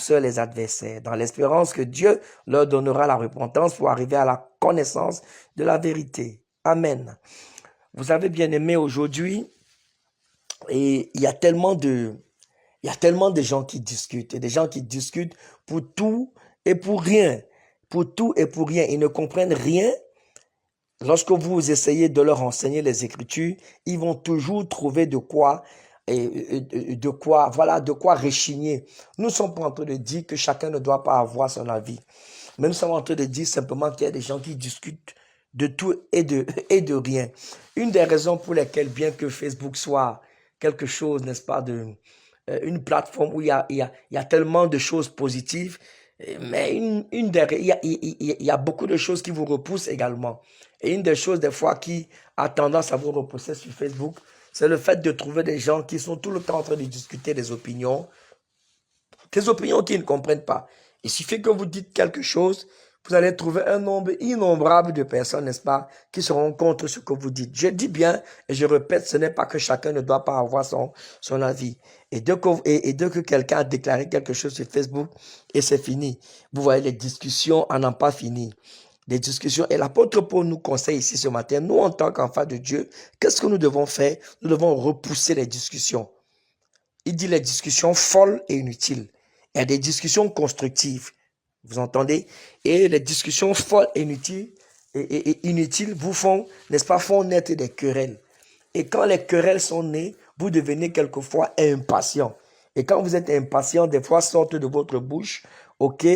douceur les adversaires, dans l'espérance que Dieu leur donnera la repentance pour arriver à la connaissance de la vérité. Amen. Vous savez, bien aimé, aujourd'hui, et il y a tellement de gens qui discutent, et des gens qui discutent pour tout et pour rien. Pour tout et pour rien. Ils ne comprennent rien. Lorsque vous essayez de leur enseigner les Écritures, ils vont toujours trouver de quoi rechigner. Nous ne sommes pas en train de dire que chacun ne doit pas avoir son avis. Mais nous sommes en train de dire simplement qu'il y a des gens qui discutent de tout et de rien. Une des raisons pour lesquelles, bien que Facebook soit quelque chose, n'est-ce pas, une plateforme où il y a tellement de choses positives, mais il y a beaucoup de choses qui vous repoussent également. Et une des choses, des fois, qui a tendance à vous repousser sur Facebook, c'est le fait de trouver des gens qui sont tout le temps en train de discuter des opinions qu'ils ne comprennent pas. Il suffit que vous dites quelque chose, vous allez trouver un nombre innombrable de personnes, n'est-ce pas, qui seront contre ce que vous dites. Je dis bien, et je répète, ce n'est pas que chacun ne doit pas avoir son avis. Et dès que quelqu'un a déclaré quelque chose sur Facebook, et c'est fini. Vous voyez, les discussions en n'ont pas fini. Des discussions. Et l'apôtre Paul nous conseille ici ce matin, nous en tant qu'enfants de Dieu, qu'est-ce que nous devons faire? Nous devons repousser les discussions. Il dit les discussions folles et inutiles. Il y a des discussions constructives. Vous entendez? Et les discussions folles et inutiles vous font, n'est-ce pas, font naître des querelles. Et quand les querelles sont nées, vous devenez quelquefois impatient. Et quand vous êtes impatient, des fois sortent de votre bouche, ok,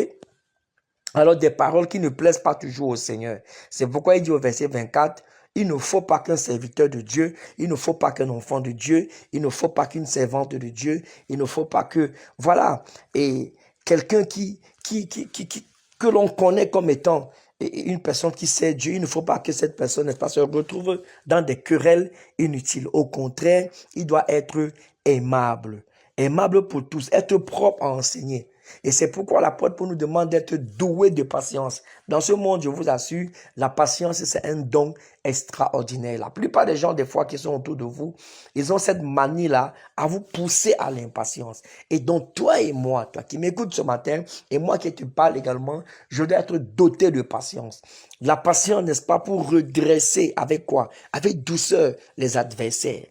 alors des paroles qui ne plaisent pas toujours au Seigneur. C'est pourquoi il dit au verset 24, il ne faut pas qu'un serviteur de Dieu, il ne faut pas qu'un enfant de Dieu, il ne faut pas qu'une servante de Dieu, il ne faut pas que, voilà, et quelqu'un que l'on connaît comme étant une personne qui sait Dieu, il ne faut pas que cette personne, n'est-ce pas, se retrouve dans des querelles inutiles. Au contraire, il doit être aimable. Aimable pour tous, être propre à enseigner. Et c'est pourquoi l'apôtre Paul nous demande d'être doué de patience. Dans ce monde, je vous assure, la patience, c'est un don extraordinaire. La plupart des gens, des fois, qui sont autour de vous, ils ont cette manie-là à vous pousser à l'impatience. Et donc, toi et moi, toi qui m'écoutes ce matin, et moi qui te parle également, je dois être doté de patience. La patience, n'est-ce pas, pour redresser avec quoi? Avec douceur les adversaires.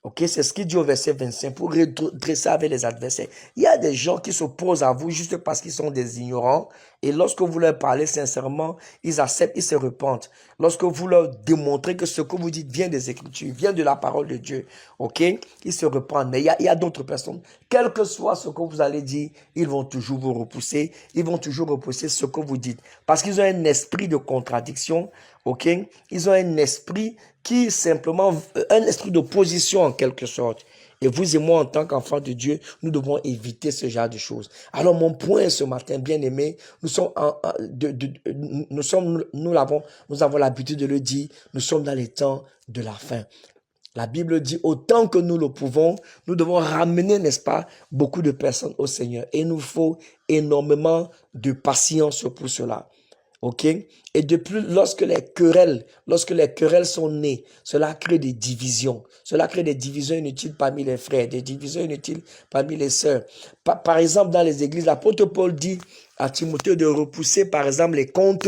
Ok, c'est ce qu'il dit au verset 25, pour redresser avec les adversaires. Il y a des gens qui s'opposent à vous juste parce qu'ils sont des ignorants. Et lorsque vous leur parlez sincèrement, ils acceptent, ils se repentent. Lorsque vous leur démontrez que ce que vous dites vient des Écritures, vient de la parole de Dieu, ok, ils se repentent. Mais il y a d'autres personnes, quel que soit ce que vous allez dire, ils vont toujours vous repousser. Ils vont toujours repousser ce que vous dites. Parce qu'ils ont un esprit de contradiction, ok. Ils ont un esprit qui simplement, un esprit d'opposition en quelque sorte. Et vous et moi, en tant qu'enfants de Dieu, nous devons éviter ce genre de choses. Alors, mon point ce matin, bien aimé, nous avons l'habitude de le dire, nous sommes dans les temps de la fin. La Bible dit, autant que nous le pouvons, nous devons ramener, n'est-ce pas, beaucoup de personnes au Seigneur. Et il nous faut énormément de patience pour cela. Ok? Et de plus, lorsque les querelles sont nées, cela crée des divisions. Cela crée des divisions inutiles parmi les frères, des divisions inutiles parmi les sœurs. Par exemple, dans les églises, l'apôtre Paul dit à Timothée de repousser, par exemple, les contes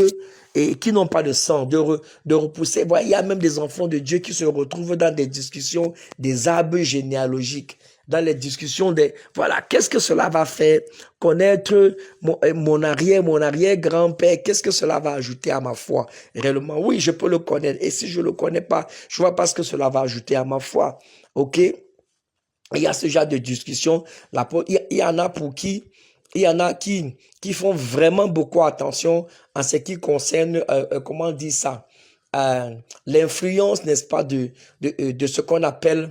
et qui n'ont pas de sang, de repousser. Voilà, il y a même des enfants de Dieu qui se retrouvent dans des discussions des arbres généalogiques, dans les discussions des... Voilà, qu'est-ce que cela va faire? Connaître mon arrière-grand-père, qu'est-ce que cela va ajouter à ma foi? Réellement, oui, je peux le connaître. Et si je ne le connais pas, je vois pas ce que cela va ajouter à ma foi. OK? Il y a ce genre de discussion. Il y en a pour qui... Il y en a qui font vraiment beaucoup attention en ce qui concerne, comment on dit ça, l'influence, n'est-ce pas, de ce qu'on appelle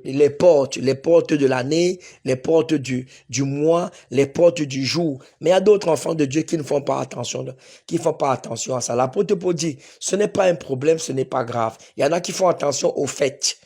les portes de l'année, les portes du mois, les portes du jour. Mais il y a d'autres enfants de Dieu qui ne font pas attention, à ça. L'apôtre Paul dit, ce n'est pas un problème, ce n'est pas grave. Il y en a qui font attention aux fêtes.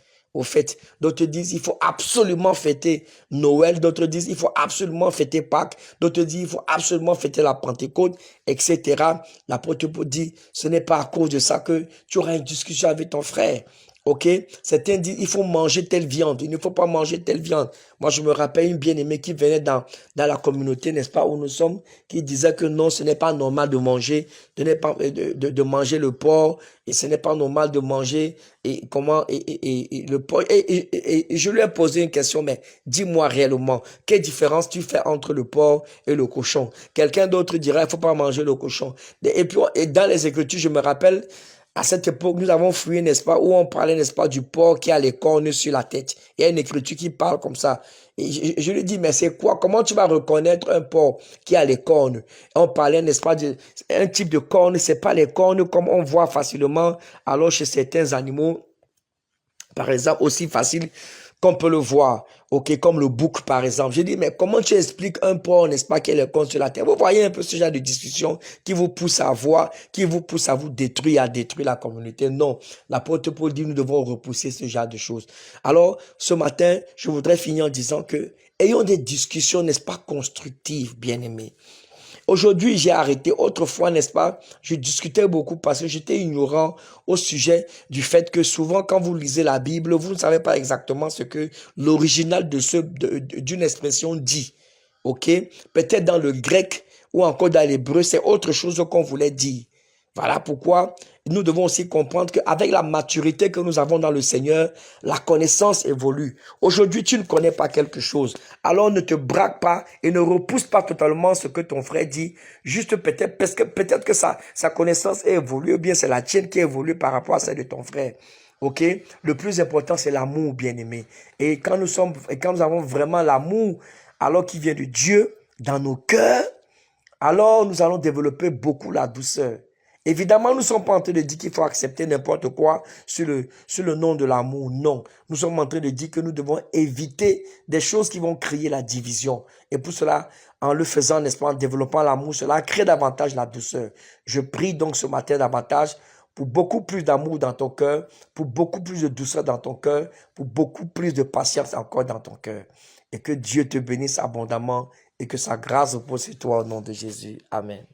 D'autres disent, il faut absolument fêter Noël. D'autres disent, il faut absolument fêter Pâques. D'autres disent, il faut absolument fêter la Pentecôte, etc. L'apôtre Paul dit, ce n'est pas à cause de ça que tu auras une discussion avec ton frère. Ok, certains disent il faut manger telle viande, il ne faut pas manger telle viande. Moi, je me rappelle une bien-aimée qui venait dans la communauté, n'est-ce pas, où nous sommes, qui disait que non, ce n'est pas normal de manger, de manger le porc, et ce n'est pas normal de manger le porc. Et je lui ai posé une question, mais dis-moi réellement, quelle différence tu fais entre le porc et le cochon? Quelqu'un d'autre dirait, il faut pas manger le cochon. Et puis, et dans les Écritures, je me rappelle, à cette époque, nous avons fouillé, n'est-ce pas, où on parlait, n'est-ce pas, du porc qui a les cornes sur la tête. Il y a une écriture qui parle comme ça. Et je lui dis, mais c'est quoi? Comment tu vas reconnaître un porc qui a les cornes? Et on parlait, n'est-ce pas, un type de cornes, c'est pas les cornes comme on voit facilement, alors chez certains animaux, par exemple, aussi facile qu'on peut le voir, ok, comme le bouc, par exemple. Je dis, mais comment tu expliques un porc, n'est-ce pas, qui est le compte sur la terre? Vous voyez un peu ce genre de discussion qui vous pousse à voir, qui vous pousse à vous détruire, à détruire la communauté. Non, l'apôtre Paul dit, nous devons repousser ce genre de choses. Alors, ce matin, je voudrais finir en disant que, ayons des discussions, n'est-ce pas, constructives, bien-aimés. Aujourd'hui, j'ai arrêté. Autrefois, n'est-ce pas, je discutais beaucoup parce que j'étais ignorant au sujet du fait que souvent, quand vous lisez la Bible, vous ne savez pas exactement ce que l'original d'une expression dit. OK? Peut-être dans le grec ou encore dans l'hébreu, c'est autre chose qu'on voulait dire. Voilà pourquoi nous devons aussi comprendre qu'avec la maturité que nous avons dans le Seigneur, la connaissance évolue. Aujourd'hui, tu ne connais pas quelque chose. Alors ne te braque pas et ne repousse pas totalement ce que ton frère dit. Juste peut-être, parce que peut-être que sa connaissance est évoluée, ou bien c'est la tienne qui évolue par rapport à celle de ton frère. OK? Le plus important, c'est l'amour, bien-aimé. Et quand nous avons vraiment l'amour, alors qu'il vient de Dieu, dans nos cœurs, alors nous allons développer beaucoup la douceur. Évidemment, nous ne sommes pas en train de dire qu'il faut accepter n'importe quoi sur le nom de l'amour. Non, nous sommes en train de dire que nous devons éviter des choses qui vont créer la division. Et pour cela, en le faisant, n'est-ce pas, en développant l'amour, cela crée davantage la douceur. Je prie donc ce matin davantage pour beaucoup plus d'amour dans ton cœur, pour beaucoup plus de douceur dans ton cœur, pour beaucoup plus de patience encore dans ton cœur. Et que Dieu te bénisse abondamment et que sa grâce repose sur toi au nom de Jésus. Amen.